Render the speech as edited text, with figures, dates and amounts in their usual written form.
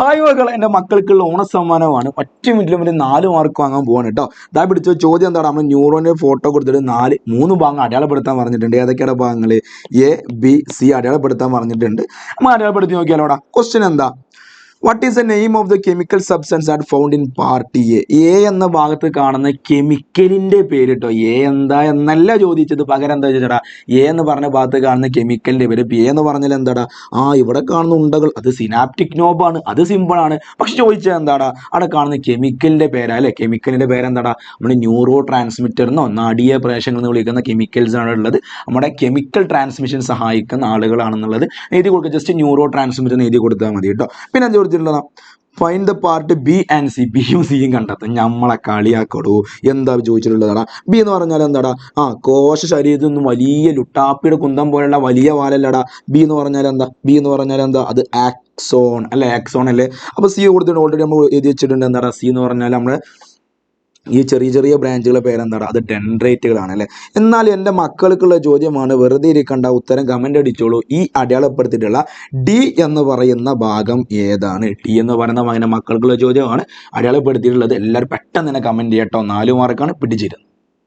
Hi മക്കളെ, എൻ്റെ മക്കൾക്കുള്ള ഓണസമ്മാനമാണ്. ഒറ്റ മിനിറ്റിലും ഒരു 4 മാർക്ക് വാങ്ങാൻ പോവാണ് കേട്ടോ. ഇതാ പിടിച്ച ചോദ്യം എന്താണ്? നമ്മൾ ന്യൂറോൻ്റെ ഫോട്ടോ കൊടുത്തിട്ട് 3 ഭാഗം അടയാളപ്പെടുത്താൻ പറഞ്ഞിട്ടുണ്ട്. ഏതൊക്കെയാണ് ഭാഗങ്ങൾ? എ, ബി, സി അടയാളപ്പെടുത്താൻ പറഞ്ഞിട്ടുണ്ട്. നമ്മൾ അടയാളപ്പെടുത്തി നോക്കിയാലോടാ. ക്വസ്റ്റ്യൻ എന്താ? What is the name of the chemical substance at found in part A എന്ന ഭാഗത്ത് കാണുന്ന കെമിക്കലിൻ്റെ പേര് കേട്ടോ. എ എന്താ എന്നല്ല ചോദിച്ചത്, പകരം എന്താ ചോദിച്ചടാ? എ എന്ന് പറഞ്ഞ ഭാഗത്ത് കാണുന്ന കെമിക്കലിൻ്റെ പേര്. എ എന്ന് പറഞ്ഞാൽ എന്താടാ? ഇവിടെ കാണുന്ന ഉണ്ടകൾ അത് സിനാപ്റ്റിക് നോബാണ്, അത് സിമ്പിളാണ്. പക്ഷെ ചോദിച്ചാൽ എന്താടാ? അവിടെ കാണുന്ന കെമിക്കലിൻ്റെ പേരാ അല്ലേ? കെമിക്കലിൻ്റെ പേരെന്താടാ? നമ്മുടെ ന്യൂറോ ട്രാൻസ്മിറ്റർ എന്നോ നാഡീയ പ്രേഷങ്ങൾ എന്ന് വിളിക്കുന്ന കെമിക്കൽസ് ആണ് ഉള്ളത്. നമ്മുടെ കെമിക്കൽ ട്രാൻസ്മിഷൻ സഹായിക്കുന്ന ആളുകളാണെന്നുള്ളത് എഴുതി കൊടുക്കുക. ജസ്റ്റ് ന്യൂറോ ട്രാൻസ്മിറ്റർ എന്ന് എഴുതി കൊടുത്താൽ മതി കേട്ടോ. പിന്നെ എന്താ ചോദിച്ചിട്ടുള്ളതാ? Find the part B and C. ബിയും സിയും കണ്ടെത്തും. നമ്മളെ കളിയാക്കടൂ. എന്താ ചോദിച്ചിട്ടുള്ളതാടാ? ബി എന്ന് പറഞ്ഞാൽ എന്താടാ? കോശ ശരീരത്തിൽ നിന്നും വലിയ ലുട്ടാപ്പിയുടെ കുന്തം പോലുള്ള വലിയ വാലല്ലടാ. ബി എന്ന് പറഞ്ഞാൽ എന്താ? ബി എന്ന് പറഞ്ഞാൽ എന്താ? അത് ആക്സോൺ അല്ലേ? ആക്സോൺ അല്ലേ? അപ്പോൾ സി കൊടുത്തിട്ട് ഓൾറെഡി നമ്മൾ എഴുതി വെച്ചിട്ടുണ്ട്. എന്താടാ? സി എന്ന് പറഞ്ഞാൽ നമ്മൾ ഈ ചെറിയ ചെറിയ ബ്രാഞ്ചുകളുടെ പേരെന്താണ്? അത് ഡെൻഡ്രൈറ്റുകളാണ് അല്ലേ? എന്നാൽ എൻ്റെ മക്കൾക്കുള്ള ചോദ്യമാണ്, വെറുതെ ഇരിക്കണ്ട, ഉത്തരം കമൻ്റ് അടിച്ചോളൂ. ഈ അടയാളപ്പെടുത്തിയിട്ടുള്ള ഡി എന്ന് പറയുന്ന ഭാഗം ഏതാണ്? ഡി എന്ന് പറയുന്ന ഭാഗം മക്കൾക്കുള്ള ചോദ്യമാണ്. അടയാളപ്പെടുത്തിയിട്ടുള്ളത് എല്ലാവരും പെട്ടെന്ന് തന്നെ കമൻറ്റ് ചെയ്യട്ടോ. 4 മാർക്കാണ്. പിടിച്ചിരുന്നത്.